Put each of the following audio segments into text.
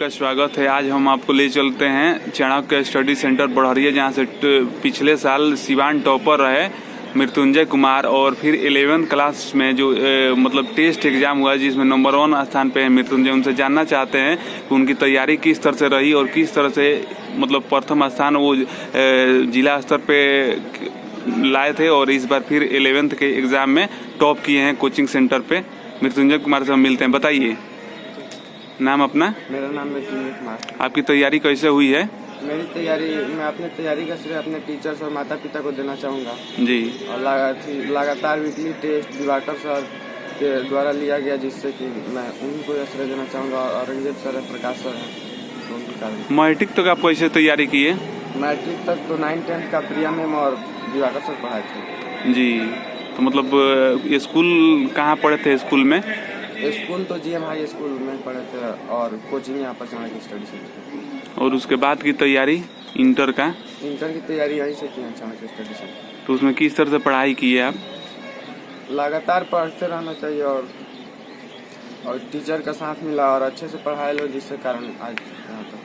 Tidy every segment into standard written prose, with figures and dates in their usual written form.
आपका स्वागत है। आज हम आपको ले चलते हैं चाणक्य स्टडी सेंटर बढ़िया, जहां से पिछले साल सिवान टॉपर रहे मृत्युंजय कुमार, और फिर 11th क्लास में जो मतलब टेस्ट एग्जाम हुआ जिसमें नंबर 1 स्थान पे है मृत्युंजय। उनसे जानना चाहते हैं कि उनकी तैयारी किस तरह से रही और किस तरह से मतलब प्रथम स्थान वो जिला स्तर पे लाए थे और इस बार फिर 11th के एग्जाम में टॉप किए हैं कोचिंग सेंटर पे। मृत्युंजय कुमार से हम मिलते हैं। बताइए नाम अपना। मेरा नाम मृत्युंजय कुमार। आपकी तैयारी कैसे हुई है? मेरी तैयारी, मैं अपने तैयारी का श्रेय अपने टीचर्स और माता पिता को देना चाहूँगा जी। और लगातार वीकली टेस्ट दिवाकर सर के द्वारा लिया गया, जिससे कि मैं उन्हीं को श्रेय देना चाहूँगा। और औरंगजेब सर है, प्रकाश सर हैं, तो उनके कारण। मैट्रिक तक आप कैसे तैयारी किए? मैट्रिक तक तो 9-10 का प्रिया मैम और दिवाकर सर पढ़ाए थे जी। तो मतलब स्कूल कहाँ पढ़े थे? स्कूल में स्कूल तो GM हाई स्कूल में पढ़े थे और कोचिंग यहाँ पर चाणक्य स्टडी सेंटर। और उसके बाद की तैयारी इंटर की तैयारी यहीं से की है, चाणक्य स्टडी सेंटर। तो उसमें किस तरह से पढ़ाई की है आप? लगातार पढ़ते रहना चाहिए और टीचर का साथ मिला और अच्छे से पढ़ाए लो, जिससे कारण आज यहाँ तक।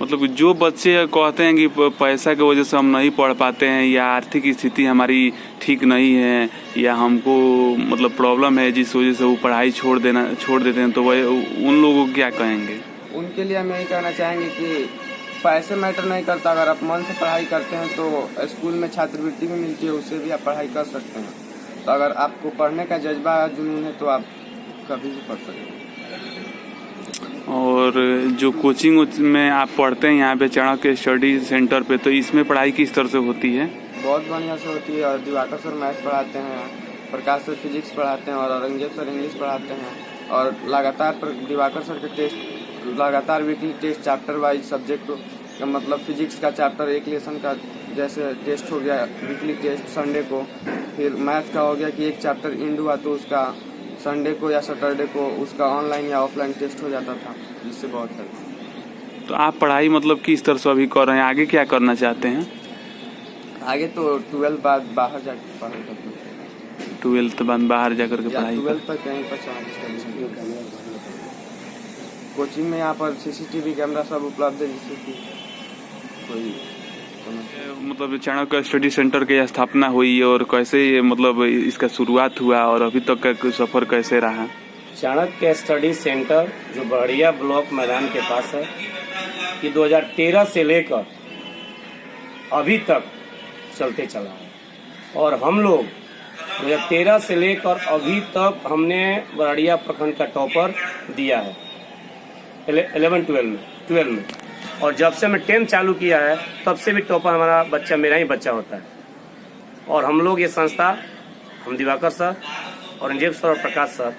मतलब जो बच्चे कहते हैं कि पैसा की वजह से हम नहीं पढ़ पाते हैं या आर्थिक स्थिति हमारी ठीक नहीं है या हमको मतलब प्रॉब्लम है जिस वजह से वो पढ़ाई छोड़ देते हैं, तो वह उन लोगों को क्या कहेंगे? उनके लिए हम यही कहना चाहेंगे कि पैसे मैटर नहीं करता। अगर आप मन से पढ़ाई करते हैं तो स्कूल में छात्रवृत्ति भी मिलती है, उससे भी आप पढ़ाई कर सकते हैं। तो अगर आपको पढ़ने का जज्बा जुनून है तो आप कभी भी पढ़ सकते हैं। और जो कोचिंग में आप पढ़ते हैं यहाँ पे चाणक्य स्टडी सेंटर पे, तो इसमें पढ़ाई किस तरह से होती है? बहुत बढ़िया से होती है। और दिवाकर सर मैथ पढ़ाते हैं, प्रकाश सर फिजिक्स पढ़ाते हैं और औरंगजेब सर इंग्लिश पढ़ाते हैं। और लगातार दिवाकर सर के टेस्ट लगातार weekly test chapter wise subject का, मतलब फिजिक्स का चैप्टर एक लेसन का जैसे टेस्ट हो गया वीकली टेस्ट संडे को, फिर मैथ का हो गया कि एक चैप्टर इंड हुआ तो उसका संडे को या सैटरडे को उसका ऑनलाइन या ऑफलाइन टेस्ट हो जाता था, जिससे बहुत हेल्प। तो आप पढ़ाई मतलब किस तरह से अभी कर रहे हैं? आगे क्या करना चाहते हैं? आगे तो 12 बाद बाहर जाकर पढ़ाई करते हैं। 12th बाद बाहर जाकर के पढ़ाई? 12 तक कहीं पर कोचिंग में यहाँ पर CCTV कैमरा सब उपलब्ध है, जिससे कि कोई मतलब चाणक्य स्टडी सेंटर की स्थापना हुई और कैसे मतलब इसका शुरुआत हुआ और अभी तक का सफर कैसे रहा? चाणक्य स्टडी सेंटर जो बढ़िया ब्लॉक मैदान के पास है, ये 2013 से लेकर अभी तक चलते चला है। और हम लोग 2013 से लेकर अभी तक हमने बढ़िया प्रखंड का टॉपर दिया है 11-12 में। और जब से मैं 10th चालू किया है तब से भी टॉपर हमारा बच्चा मेरा ही बच्चा होता है। और हम लोग ये संस्था, हम दिवाकर सर, औरंगजेब सर और प्रकाश सर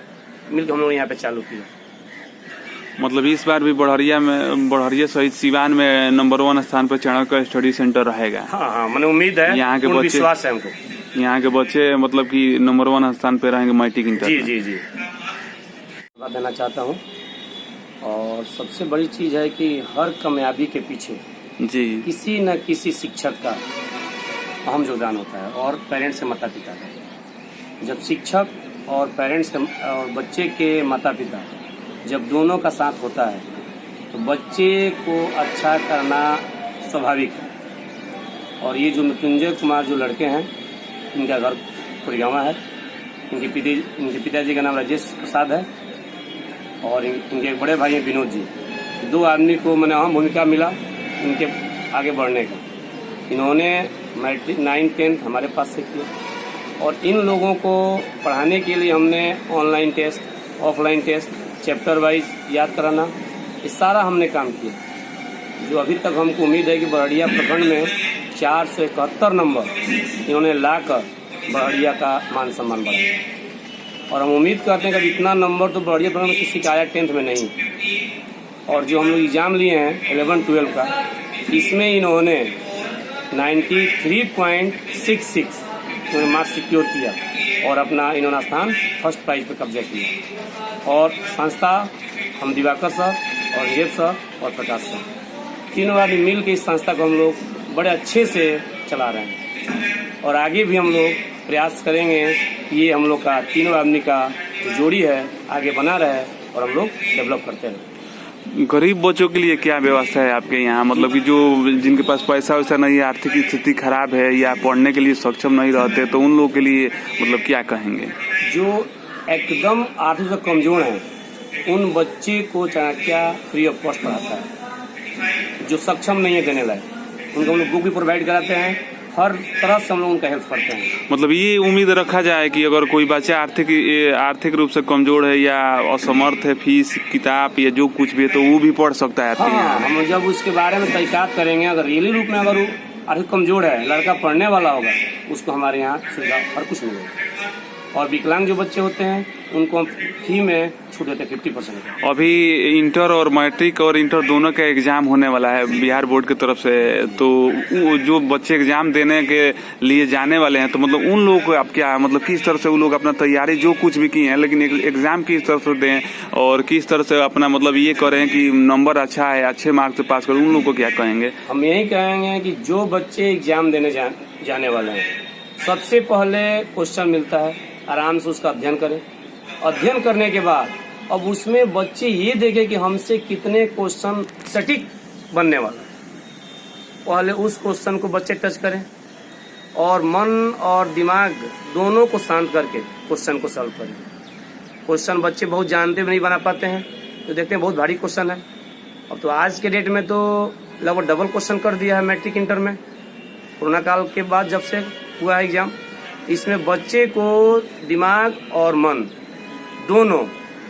मिलकर हम लोग यहाँ पे चालू किया। मतलब इस बार भी बढ़िया सहित सिवान में नंबर 1 स्थान पर चाणक्य स्टडी सेंटर रहेगा? हाँ, मैंने उम्मीद है, यहाँ के बच्चे, विश्वास है हमको। यहाँ के बच्चे मतलब कि नंबर 1 स्थान पे रहेंगे मैट्रिक इंटर। जी बात देना चाहता हूँ। और सबसे बड़ी चीज है कि हर कामयाबी के पीछे जी किसी न किसी शिक्षक का अहम योगदान होता है और पेरेंट्स के माता पिता का। जब शिक्षक और पेरेंट्स और बच्चे के माता पिता जब दोनों का साथ होता है तो बच्चे को अच्छा करना स्वाभाविक है। और ये जो मृत्युंजय कुमार जो लड़के हैं, इनका घर कुरियावा है। इनके पिताजी का नाम राजेश प्रसाद है और इनके एक बड़े भाई हैं विनोद जी। 2 आदमी को मैंने अहम भूमिका मिला इनके आगे बढ़ने का। इन्होंने मैट्रिक 9-10 हमारे पास से किया और इन लोगों को पढ़ाने के लिए हमने online test, offline test, chapter wise याद कराना, ये सारा हमने काम किया। जो अभी तक हमको उम्मीद है कि बड़िया प्रखंड में 471 नंबर इन्होंने लाकर बड़िया का मान सम्मान बढ़ाया। और हम उम्मीद करते हैं कि इतना नंबर तो बढ़िया प्रखंड में किसी का आया 10th में नहीं। और जो हम लोग एग्ज़ाम लिए हैं 11-12 का, इसमें इन्होंने 93.66 मार्क्स सिक्योर किया और अपना इन्होंने स्थान फर्स्ट प्राइज पर कब्जा किया। और संस्था हम दिवाकर सर, औरंगजेब सर और प्रकाश सर तीनों आदमी मिल के इस संस्था को हम लोग बड़े अच्छे से चला रहे हैं। और आगे भी हम लोग प्रयास करेंगे कि ये हम लोग का तीनों आदमी का जो जोड़ी है आगे बना रहे और हम लोग डेवलप करते हैं। गरीब बच्चों के लिए क्या व्यवस्था है आपके यहाँ, मतलब कि जो जिनके पास पैसा वैसा नहीं है, आर्थिक स्थिति खराब है या पढ़ने के लिए सक्षम नहीं रहते, तो उन लोगों के लिए मतलब क्या कहेंगे? जो एकदम आर्थिक से कमजोर हैं उन बच्चे को चाणक्य फ्री ऑफ कॉस्ट पढ़ाता है। जो सक्षम नहीं है देने लायक उनको हम लोग बुक भी प्रोवाइड कराते हैं, हर तरह से हम लोग उनका हेल्प करते हैं। मतलब ये उम्मीद रखा जाए कि अगर कोई बच्चा आर्थिक रूप से कमजोर है या असमर्थ है, फीस किताब या जो कुछ भी है, तो वो भी पढ़ सकता है? हाँ, हम जब उसके बारे में तहकीकात करेंगे, अगर रियली रूप में अगर वो आर्थिक कमजोर है, लड़का पढ़ने वाला होगा, उसको हमारे यहाँ सुविधा हर कुछ मिलेगा। और विकलांग जो बच्चे होते हैं उनको हम फी में छूट देते हैं 50%। अभी इंटर और मैट्रिक और इंटर दोनों का एग्जाम होने वाला है बिहार बोर्ड की तरफ से, तो जो बच्चे एग्जाम देने के लिए जाने वाले हैं, तो मतलब उन लोगों को आप क्या, मतलब किस तरह से वो लोग अपना तैयारी जो कुछ भी की है, लेकिन एग्जाम किस तरह से दें और किस तरह से अपना मतलब ये करें कि नंबर अच्छा है, अच्छे मार्क्स से पास करें, उन लोगों को क्या कहेंगे? हम यही कहेंगे कि जो बच्चे एग्जाम देने जाने वाले हैं, सबसे पहले क्वेश्चन मिलता है, आराम से उसका अध्ययन करें। अध्ययन करने के बाद अब उसमें बच्चे ये देखें कि हमसे कितने क्वेश्चन सटीक बनने वाला। पहले उस क्वेश्चन को बच्चे टच करें और मन और दिमाग दोनों को शांत करके क्वेश्चन को सॉल्व करें। क्वेश्चन बच्चे बहुत जानते हुए नहीं बना पाते हैं, तो देखते हैं बहुत भारी क्वेश्चन है। अब तो आज के डेट में तो लगभग डबल क्वेश्चन कर दिया है मैट्रिक इंटर में, कोरोना काल के बाद जब से हुआ है एग्जाम। इसमें बच्चे को दिमाग और मन दोनों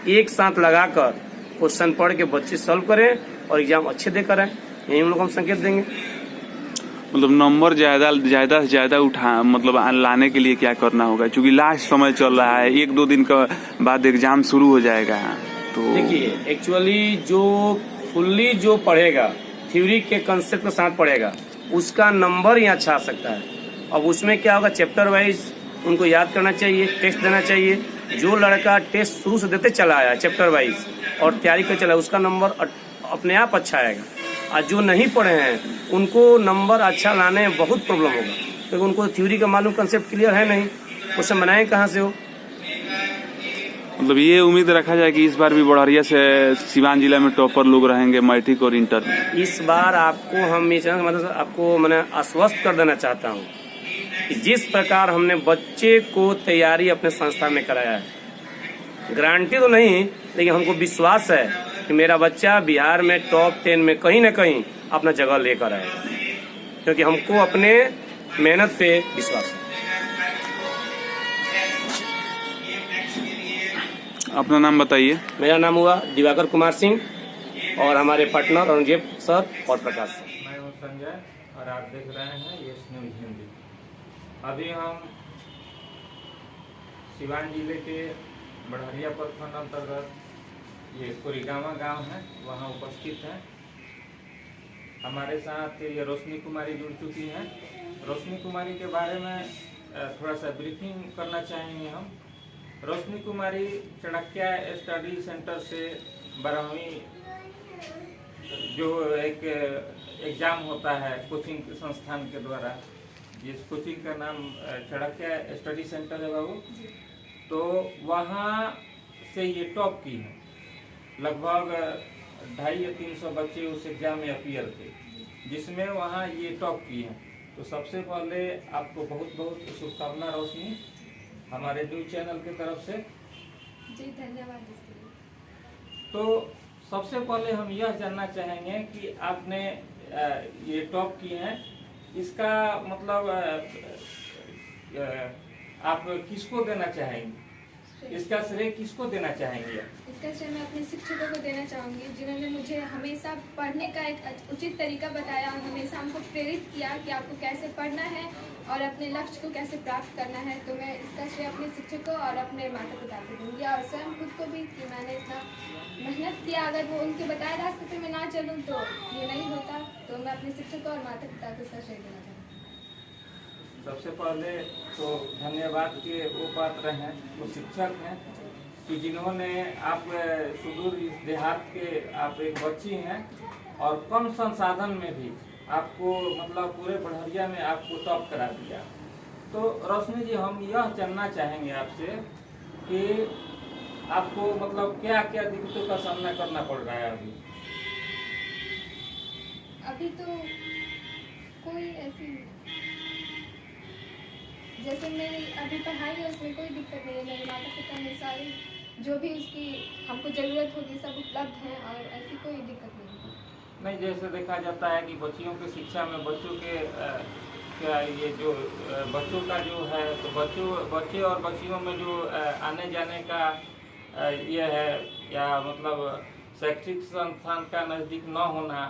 एक साथ लगाकर क्वेश्चन पढ़ के बच्चे सॉल्व करें और एग्जाम अच्छे देकर आए, यही हम लोग हम संकेत देंगे। मतलब नंबर ज्यादा से ज्यादा मतलब लाने के लिए क्या करना होगा, क्योंकि लास्ट समय चल रहा है, 1-2 दिन का बाद एग्जाम शुरू हो जाएगा। तो देखिए, एक्चुअली जो फुल्ली जो पढ़ेगा, थ्योरी के कंसेप्ट के साथ पढ़ेगा, उसका नंबर ही अच्छा आ सकता है। अब उसमें क्या होगा, चैप्टर वाइज उनको याद करना चाहिए, टेस्ट देना चाहिए। जो लड़का टेस्ट शुरू से देते चला आया चैप्टर वाइज और तैयारी कर चला, उसका नंबर अपने आप अच्छा आएगा। और जो नहीं पढ़े हैं उनको नंबर अच्छा लाने में बहुत प्रॉब्लम होगा, क्योंकि उनको थ्योरी का मालूम, कंसेप्ट क्लियर है नहीं, क्वेश्चन बनाए कहाँ से हो। मतलब ये उम्मीद रखा जाए कि इस बार भी बढ़िया से सिवान जिला में टॉपर लोग रहेंगे मैट्रिक और इंटर में। इस बार आपको हम मतलब आपको मैंने आश्वस्त कर देना चाहता हूँ कि जिस प्रकार हमने बच्चे को तैयारी अपने संस्था में कराया है, गारंटी तो नहीं, लेकिन हमको विश्वास है कि मेरा बच्चा बिहार में टॉप 10 में कहीं न कहीं अपना जगह लेकर आएगा, क्योंकि हमको अपने मेहनत पे विश्वास है। अपना नाम बताइए। मेरा नाम हुआ दिवाकर कुमार सिंह और हमारे पार्टनर औरंगजेब सर और प्रकाश सर। मैं हूँ संजय और आप देख रहे हैं ये न्यूज़ हिंदी। अभी हम सिवान जिले के बढ़हरिया प्रखंड अंतर्गत ये कोरिगामा गांव है, वहाँ उपस्थित हैं। हमारे साथ ये रोशनी कुमारी जुड़ चुकी हैं। रोशनी कुमारी के बारे में थोड़ा सा ब्रीफिंग करना चाहेंगे हम। रोशनी कुमारी चाणक्य स्टडी सेंटर से 12वीं जो एक एग्ज़ाम होता है कोचिंग संस्थान के द्वारा, जिस कोचिंग का नाम चाणक्य स्टडी सेंटर है बाबू, तो वहाँ से ये टॉप की है। लगभग 250 या 300 बच्चे उस एग्ज़ाम में अपीयर थे, जिसमें वहाँ ये टॉप की है। तो सबसे पहले आपको बहुत बहुत शुभकामना रोशनी, हमारे न्यूज चैनल की तरफ से। जी धन्यवाद। तो सबसे पहले हम यह जानना चाहेंगे कि आपने ये टॉप की हैं, इसका मतलब आप किसको देना चाहेंगे, इसका श्रेय किसको देना चाहेंगे? इसका श्रेय मैं अपने शिक्षकों को देना चाहूँगी, जिन्होंने मुझे हमेशा पढ़ने का एक उचित तरीका बताया और हमेशा हमको प्रेरित किया कि आपको कैसे पढ़ना है और अपने लक्ष्य को कैसे प्राप्त करना है। तो मैं इसका श्रेय अपने शिक्षकों और अपने माता पिता को दूँगी और स्वयं खुद को भी, कि मैंने इतना मेहनत किया। अगर वो उनके बताए रास्ते पे मैं ना चलूँ तो ये नहीं होता। तो मैं अपने शिक्षकों और माता पिता को इसका श्रेय देना चाहूँगी। सबसे पहले तो धन्यवाद के वो पात्र हैं, वो शिक्षक हैं कि जिन्होंने आप सुदूर इस देहात के आप एक बच्ची हैं और कम संसाधन में भी आपको मतलब पूरे बढ़हरिया में आपको टॉप करा दिया। तो रोशनी जी, हम यह जानना चाहेंगे आपसे कि आपको मतलब क्या क्या दिक्कतों का सामना करना पड़ रहा है अभी? अभी तो कोई ऐसी जैसे मेरी अभी पढ़ाई है उसमें कोई दिक्कत नहीं है। मेरे माता पिता ने सारी जो भी उसकी हमको ज़रूरत होगी सब उपलब्ध है और ऐसी कोई दिक्कत नहीं है। नहीं, जैसे देखा जाता है कि बच्चियों की शिक्षा में बच्चों के क्या ये जो बच्चों का जो है तो बच्चे और बच्चियों में जो आने जाने का ये है या मतलब शैक्षिक संस्थान का नज़दीक न होना,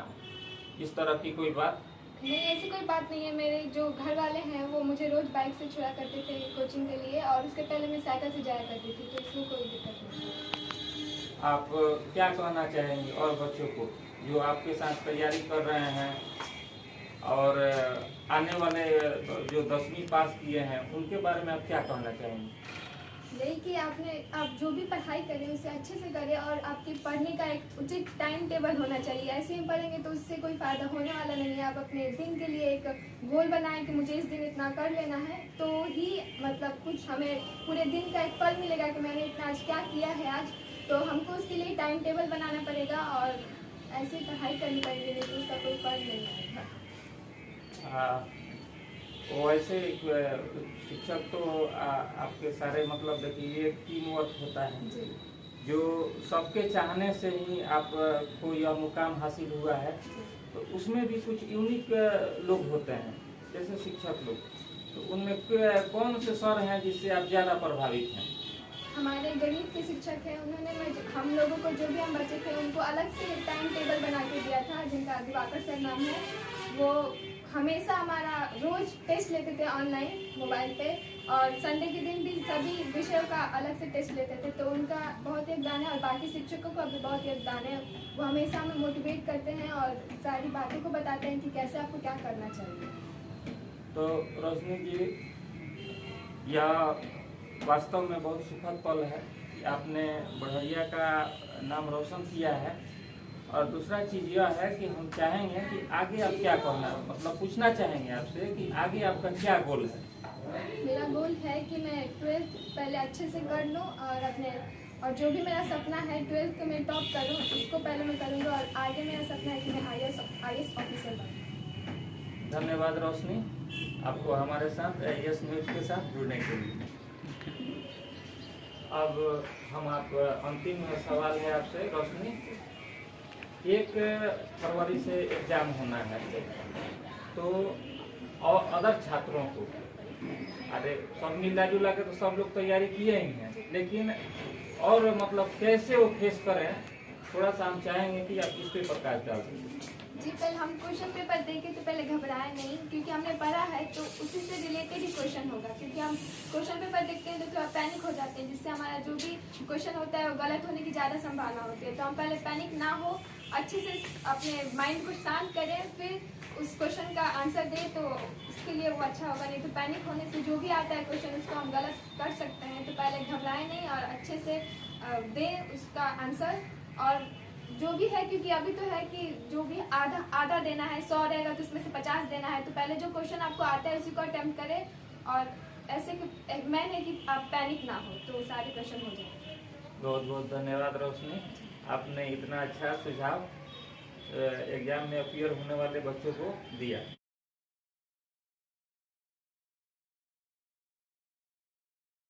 इस तरह की कोई बात नहीं, ऐसी कोई बात नहीं है। मेरे जो घर वाले हैं वो मुझे रोज़ बाइक से छुड़ा करते थे कोचिंग के लिए और उसके पहले मैं साइकिल से जाया करती थी, तो इसमें कोई दिक्कत नहीं है। आप क्या कहना चाहेंगे और बच्चों को जो आपके साथ तैयारी कर रहे हैं और आने वाले जो 10वीं पास किए हैं उनके बारे में आप क्या कहना चाहेंगे? यही कि आप जो भी पढ़ाई करें उसे अच्छे से करें और आपकी पढ़ने का एक उचित टाइम टेबल होना चाहिए। ऐसे ही पढ़ेंगे तो उससे कोई फ़ायदा होने वाला नहीं है। आप अपने दिन के लिए एक गोल बनाएं कि मुझे इस दिन इतना कर लेना है, तो ही मतलब कुछ हमें पूरे दिन का एक फल मिलेगा कि मैंने इतना आज क्या किया है आज। तो हमको उसके लिए टाइम टेबल बनाना पड़ेगा और ऐसे ही पढ़ाई करनी पड़ेगी, नहीं तो उसका कोई फल नहीं आएगा। वैसे शिक्षक तो आपके सारे मतलब देखिए एक टीम वर्क होता है जी। जो सबके चाहने से ही आपको यह मुकाम हासिल हुआ है, तो उसमें भी कुछ यूनिक लोग होते हैं जैसे शिक्षक लोग, तो उनमें कौन से सर हैं जिससे आप ज़्यादा प्रभावित हैं? हमारे गणित के शिक्षक हैं, उन्होंने हम लोगों को जो भी हम बच्चे थे उनको अलग से टाइम टेबल बना के दिया था, जिनका दिवाकर सर नाम है। वो हमेशा हमारा रोज टेस्ट लेते थे ऑनलाइन मोबाइल पे और संडे के दिन भी सभी विषयों का अलग से टेस्ट लेते थे, तो उनका बहुत योगदान है और बाकी शिक्षकों का भी बहुत योगदान है। वो हमेशा हमें मोटिवेट करते हैं और सारी बातों को बताते हैं कि कैसे आपको क्या करना चाहिए। तो रोशनी जी, यह वास्तव में बहुत सुखद पल है कि आपने बढ़िया का नाम रोशन किया है। और दूसरा चीज़ यह है कि हम चाहेंगे कि आगे आप क्या करना, मतलब पूछना चाहेंगे आपसे कि आगे आपका क्या गोल है? मेरा गोल है कि मैं 12th पहले अच्छे से कर लूँ और जो भी मेरा सपना है 12th को मैं टॉप करूँ, उसको पहले मैं करूँगा और आगे मेरा सपना है कि मैं IAS ऑफिसर बनूँ। धन्यवाद रोशनी, आपको हमारे साथ AS न्यूज़ के साथ जुड़ने के लिए। अब अंतिम सवाल है आपसे रोशनी, 1 फरवरी से एग्जाम होना है, तो और अदर छात्रों को, अरे सब मिला जुला के तो सब लोग तैयारी किए ही हैं, लेकिन और मतलब कैसे वो फेस करें, थोड़ा सा हम चाहेंगे कि आप इस पे प्रकाश डाल दें। जी, पहले हम क्वेश्चन पेपर देखें तो पहले घबराएं नहीं, क्योंकि हमने पढ़ा है तो उसी से रिलेटेड ही क्वेश्चन होगा। क्योंकि हम क्वेश्चन पेपर देखते हैं तो थोड़ा पैनिक हो जाते हैं, जिससे हमारा जो भी क्वेश्चन होता है वो गलत होने की ज़्यादा संभावना होती है। तो हम पहले पैनिक ना हो, अच्छे से अपने माइंड को शांत करें, फिर उस क्वेश्चन का आंसर दें, तो उसके लिए वो अच्छा होगा। नहीं तो पैनिक होने से जो भी आता है क्वेश्चन उसको हम गलत कर सकते हैं। तो पहले घबराएं नहीं और अच्छे से दें उसका आंसर। और जो भी है, क्योंकि अभी तो है कि जो भी आधा देना है, 100 रहेगा तो उसमें से 50 देना है, तो पहले जो क्वेश्चन आपको आता है उसी को अटेम्प्ट करें और ऐसे कि मैन है कि आप पैनिक ना हो, तो सारे क्वेश्चन हो जाएंगे। बहुत बहुत धन्यवाद रोशनी, आपने इतना अच्छा सुझाव एग्जाम में अपीयर होने वाले बच्चों को दिया।